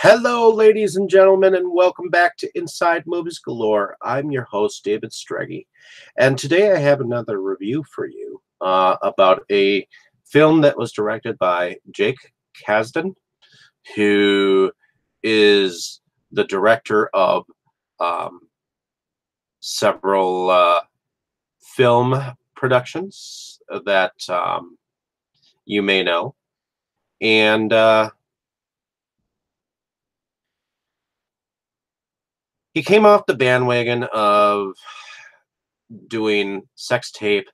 Hello, ladies and gentlemen, and welcome back to Inside Movies Galore. I'm your host, David Streggy, and today I have another review for you about a film that was directed by Jake Kasden, who is the director of several film productions that you may know, and he came off the bandwagon of doing Sex Tape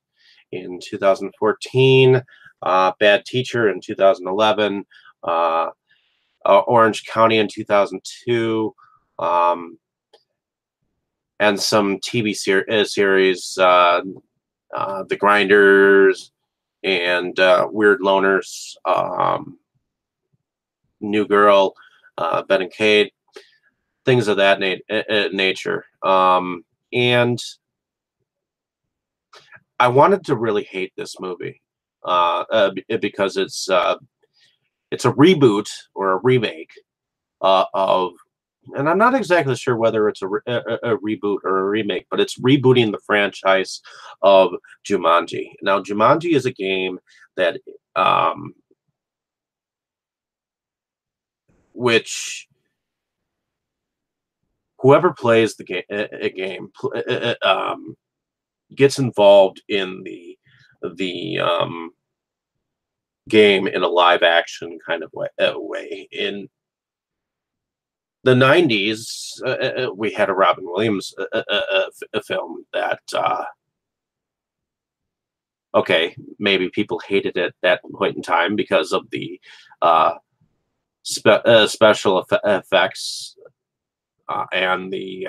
in 2014, Bad Teacher in 2011, Orange County in 2002, and some TV series, The Grinders and Weird Loners, New Girl, Ben and Kate, things of that nature. And I wanted to really hate this movie because it's a reboot or a remake of, and I'm not exactly sure whether it's a reboot or a remake, but it's rebooting the franchise of Jumanji. Now, Jumanji is a game that which whoever plays the game gets involved in the game in a live action kind of way. In the 90s, we had a Robin Williams a film that okay, maybe people hated it at that point in time because of the special effects and the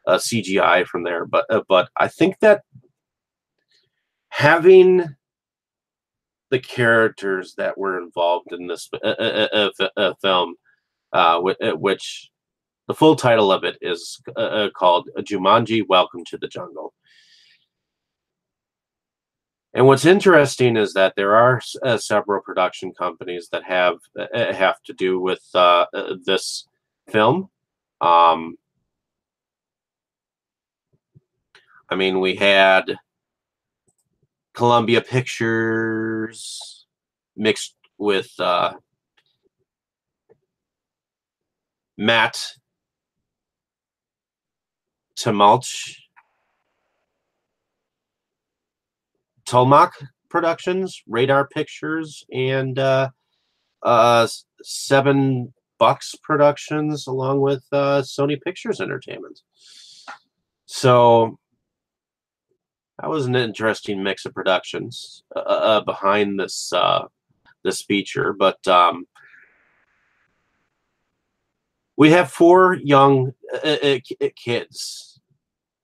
CGI from there, but I think that having the characters that were involved in this film, which the full title of it is called Jumanji: Welcome to the Jungle. And what's interesting is that there are several production companies that have to do with this film. I mean, we had Columbia Pictures mixed with Matt Tolmach Productions, Radar Pictures, and Seven Bucks Productions, along with Sony Pictures Entertainment. So that was an interesting mix of productions behind this this feature. But we have four young kids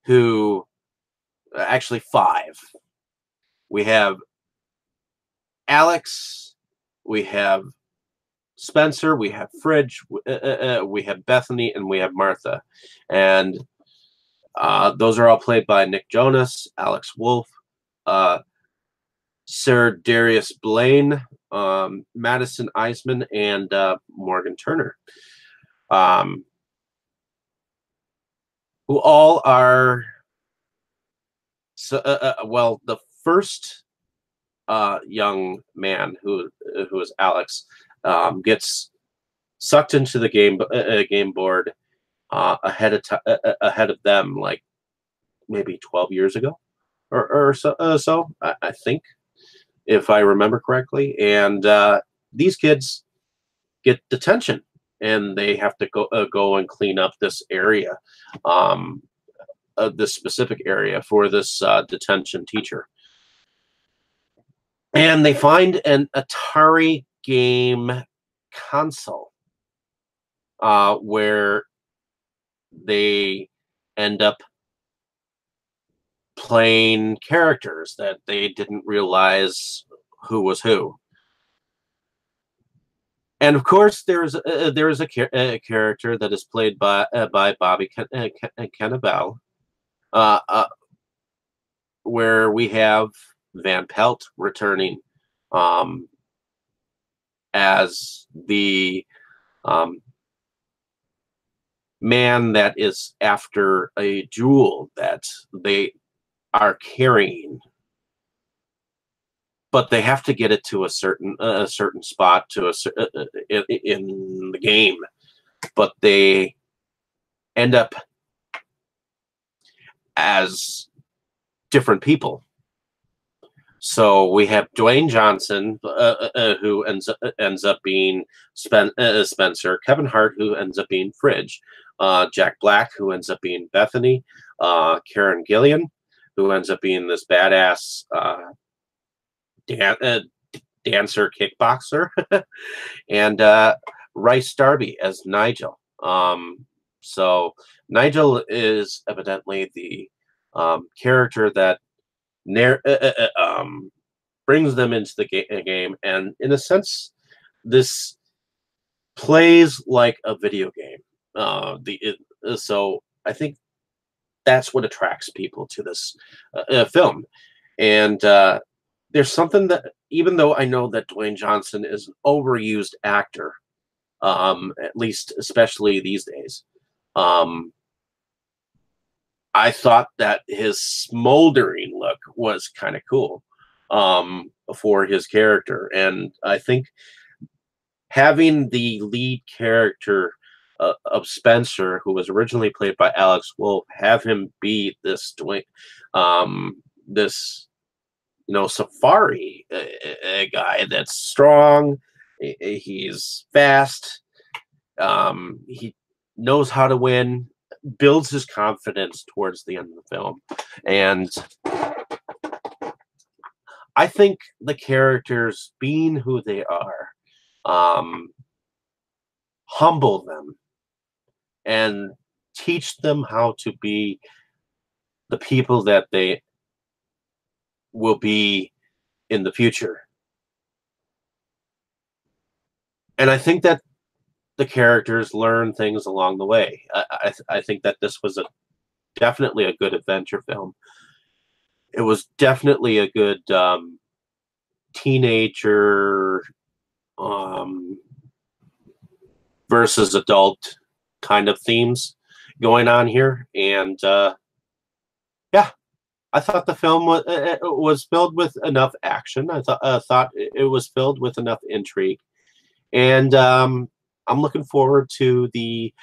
who, actually five. We have Alex, we have Spencer, we have Fridge, we have Bethany, and we have Martha. And those are all played by Nick Jonas, Alex Wolff, Sarah Darius Blaine, Madison Eisman, and Morgan Turner, who all are well, the first young man, who is Alex, gets sucked into the game board ahead of them, like maybe 12 years ago or so, I think, if I remember correctly. And these kids get detention, and they have to go and clean up this area, this specific area for this detention teacher. And they find an Atari game console where they end up playing characters that they didn't realize who was who. And of course, there is a character that is played by Bobby Cannavale, where we have Van Pelt returning as the man that is after a jewel that they are carrying, but they have to get it to a certain spot to in the game, but they end up as different people. So we have Dwayne Johnson, who ends up being Spencer, Kevin Hart, who ends up being Fridge, Jack Black, who ends up being Bethany, Karen Gillian, who ends up being this badass dan- uh, dancer kickboxer, and Rice Darby as Nigel. So Nigel is evidently the character that brings them into the game, and in a sense, this plays like a video game. So I think that's what attracts people to this film, and there's something that, even though I know that Dwayne Johnson is an overused actor, at least especially these days, I thought that his smoldering look was kind of cool for his character. And I think having the lead character of Spencer, who was originally played by Alex Wolff, have him be this this safari guy that's strong, he's fast, he knows how to win, builds his confidence towards the end of the film. And I think the characters, being who they are, humble them and teach them how to be the people that they will be in the future. And I think that the characters learn things along the way. I think that this was definitely a good adventure film. It was definitely a good teenager versus adult kind of themes going on here. And yeah, I thought the film was filled with enough action. I thought it was filled with enough intrigue. And I'm looking forward to the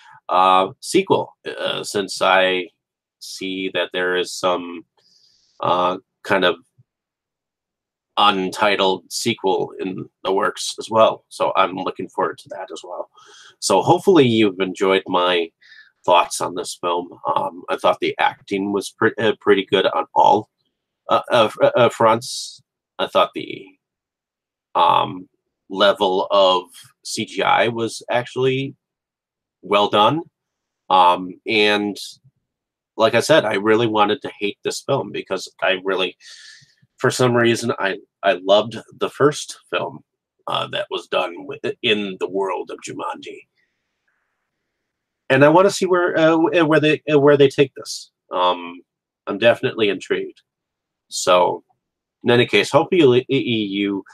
sequel, since I see that there is some kind of untitled sequel in the works as well. So I'm looking forward to that as well. So hopefully you've enjoyed my thoughts on this film. I thought the acting was pretty good on all fronts. I thought the level of CGI was actually well done. And like I said, I really wanted to hate this film because for some reason, I loved the first film that was done in the world of Jumanji, and I want to see where they take this. I'm definitely intrigued. So, in any case, hopefully you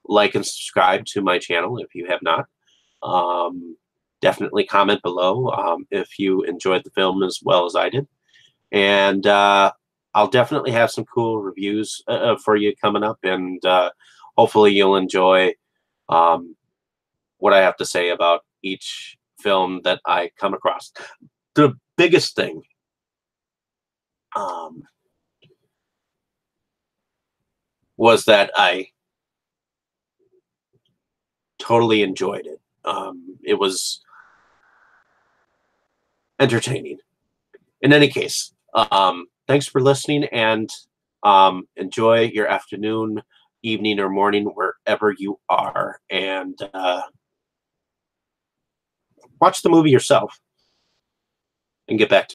like and subscribe to my channel if you have not. Definitely comment below if you enjoyed the film as well as I did, and I'll definitely have some cool reviews for you coming up, and hopefully you'll enjoy what I have to say about each film that I come across. The biggest thing was that I totally enjoyed it. It was entertaining. In any case, thanks for listening, and enjoy your afternoon, evening, or morning wherever you are, and watch the movie yourself and get back to